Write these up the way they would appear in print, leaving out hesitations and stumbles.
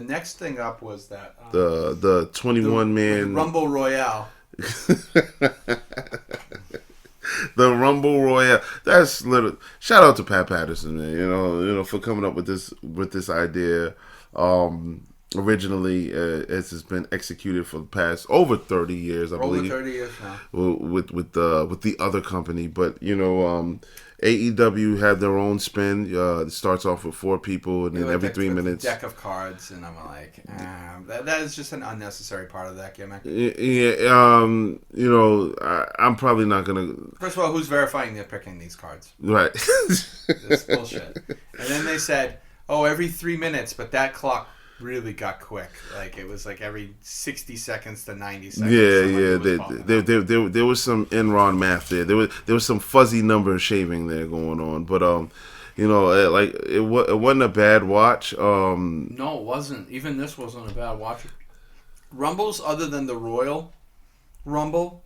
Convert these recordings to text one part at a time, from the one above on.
next thing up was that the 21 man Rumble Royale. The Rumble Royale. That's little. Shout out to Pat Patterson, man. For coming up with this idea. Originally, as has been executed for the past over 30 years, I believe. Over 30 years now. With the other company, but AEW had their own spin. It starts off with 4 people, and then every 3 minutes, deck of cards, and I'm like, that is just an unnecessary part of that gimmick. Yeah, I'm probably not gonna. First of all, who's verifying they're picking these cards? Right. This bullshit. And then they said, every 3 minutes, but that clock really got quick. Like, it was like every 60 seconds to 90 seconds. Yeah. There was some Enron math there. There was some fuzzy number shaving there going on. But it wasn't a bad watch. No, it wasn't. Even this wasn't a bad watch. Rumbles, other than the Royal Rumble,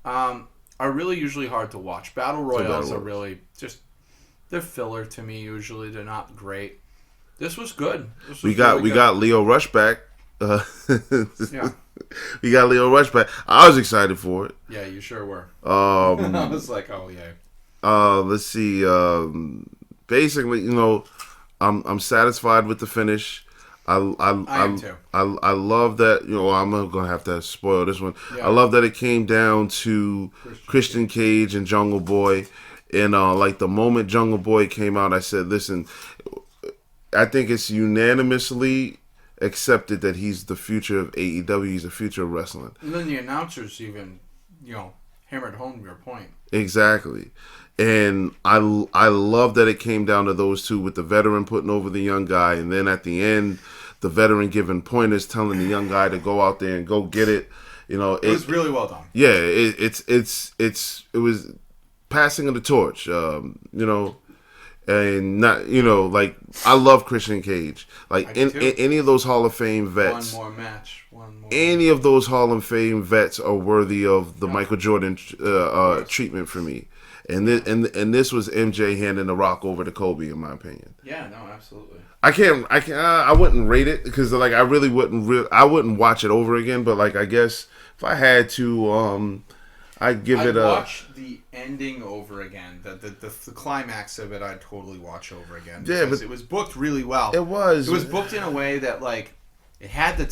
are really usually hard to watch. Battle Royals are really just, they're filler to me usually. They're not great. This was good. We got Leo Rush back. Yeah. We got Leo Rush back. I was excited for it. Yeah, you sure were. I was like, oh yeah. Let's see. Basically, I'm satisfied with the finish. I am too. I love that. I'm not gonna have to spoil this one. Yeah. I love that it came down to Christian Cage and Jungle Boy, and like the moment Jungle Boy came out, I said, listen. I think it's unanimously accepted that he's the future of AEW. He's the future of wrestling. And then the announcers even, hammered home your point. Exactly. And I love that it came down to those two, with the veteran putting over the young guy, and then at the end, the veteran giving pointers, telling the young guy to go out there and go get it. It was really well done. Yeah, it was passing of the torch. And not, I love Christian Cage. Like in any of those Hall of Fame vets. One more match. Any of those Hall of Fame vets are worthy of the Michael Jordan treatment for me. And this was MJ handing the rock over to Kobe, in my opinion. Yeah, no, absolutely. I wouldn't rate it because I really wouldn't watch it over again. But like, I guess if I had to, I'd watch the ending over again. The climax of it, I'd totally watch over again. Yeah, but it was booked really well. It was booked in a way that, like, it had the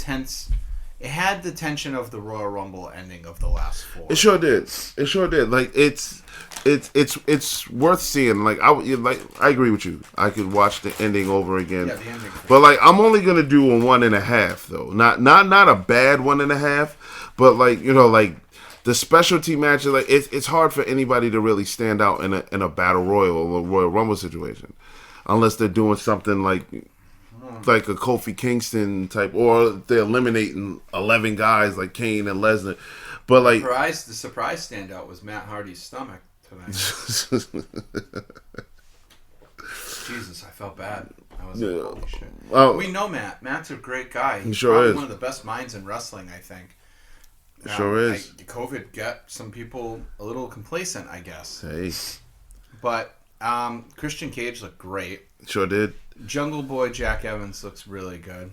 tension of the Royal Rumble ending of the last 4. It sure did. Like, it's worth seeing. Like, I agree with you. I could watch the ending over again. Yeah, the ending. But like, I'm only gonna do a 1.5 though. Not a bad 1.5, but like. The specialty matches, like it's hard for anybody to really stand out in a battle royal or Royal Rumble situation, unless they're doing something like a Kofi Kingston type, or they're eliminating 11 guys like Kane and Lesnar. But like the surprise standout was Matt Hardy's stomach tonight. Jesus, I felt bad. I was like, holy shit. We know Matt. Matt's a great guy. He's probably one of the best minds in wrestling, I think. Sure is. COVID got some people a little complacent, I guess. Hey. But Christian Cage looked great. Sure did. Jungle Boy Jack Evans looks really good.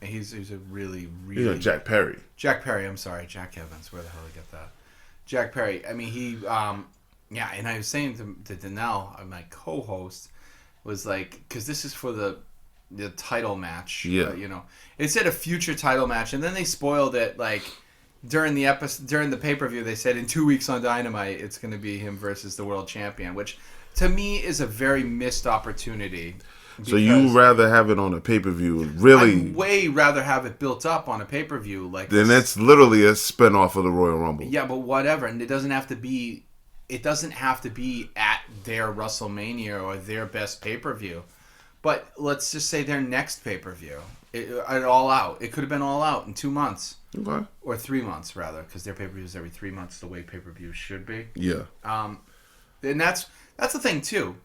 He's a really, really... Jack Perry. Jack Perry, I'm sorry. Jack Evans. Where the hell did I get that? Jack Perry. I mean, he... and I was saying to Danelle, my co-host, was like... Because this is for the title match. Yeah. It said a future title match, and then they spoiled it, like... During the pay-per-view, they said in 2 weeks on Dynamite, it's going to be him versus the world champion, which to me is a very missed opportunity. So you rather have it on a pay-per-view, really? I'd way rather have it built up on a pay-per-view. Then that's literally a spin-off of the Royal Rumble. Yeah, but whatever, and it doesn't have to be at their WrestleMania or their best pay-per-view. But let's just say their next pay-per-view, it All Out. It could have been All Out in 2 months. Okay. Or 3 months, rather, because their pay-per-view is every 3 months, the way pay-per-views should be. Yeah. And that's the thing, too.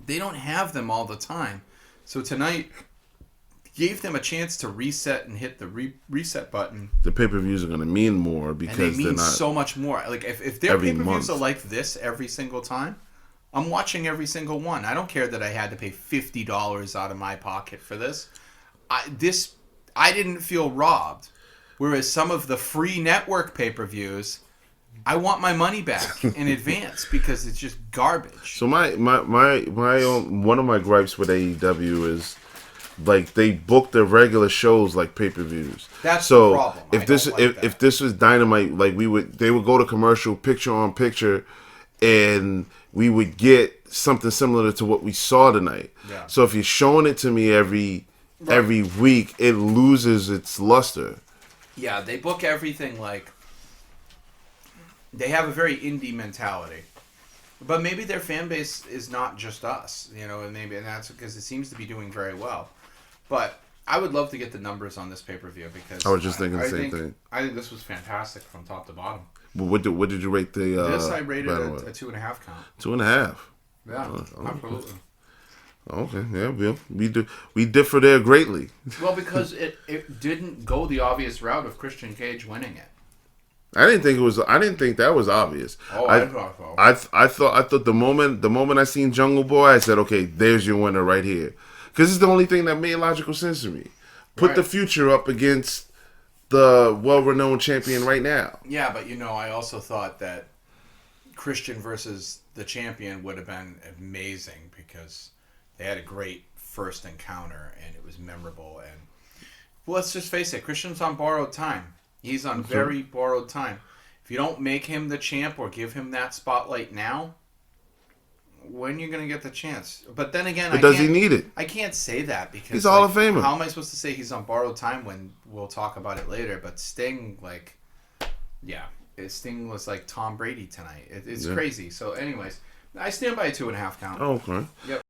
They don't have them all the time. So tonight gave them a chance to reset and hit the reset button. The pay-per-views are going to mean more because and they mean they're not so much more. Like, if their pay-per-views are like this every single time, I'm watching every single one. I don't care that I had to pay $50 out of my pocket for this. I didn't feel robbed. Whereas some of the free network pay-per-views, I want my money back in advance because it's just garbage. So my one of my gripes with AEW is like they book their regular shows like pay-per-views. That's so the problem. If this was Dynamite, like they would go to commercial picture on picture, and we would get something similar to what we saw tonight. Yeah. So if you're showing it to me every week, it loses its luster. Yeah, they book everything like they have a very indie mentality. But maybe their fan base is not just us, and that's because it seems to be doing very well. But I would love to get the numbers on this pay-per-view because I was just thinking the same thing. I think this was fantastic from top to bottom. But what did you rate the? This I rated a 2.5 count. 2.5. Yeah, absolutely. Okay, yeah, we differ there greatly. Well, because it didn't go the obvious route of Christian Cage winning it. I didn't think that was obvious. Oh, I thought so. I thought the moment I seen Jungle Boy, I said, okay, there's your winner right here, because it's the only thing that made logical sense to me. Put the future up against the well-renowned champion right now. Yeah, but I also thought that Christian versus the champion would have been amazing because they had a great first encounter and it was memorable. And let's just face it, Christian's on borrowed time. He's on very borrowed time. If you don't make him the champ or give him that spotlight now, when are you going to get the chance? But then again, does he need it? I can't say that because he's Hall of Famer. How am I supposed to say he's on borrowed time when we'll talk about it later? But Sting, Sting was like Tom Brady tonight. It's crazy. So, anyways, I stand by a 2.5 count. Oh, okay. Yep.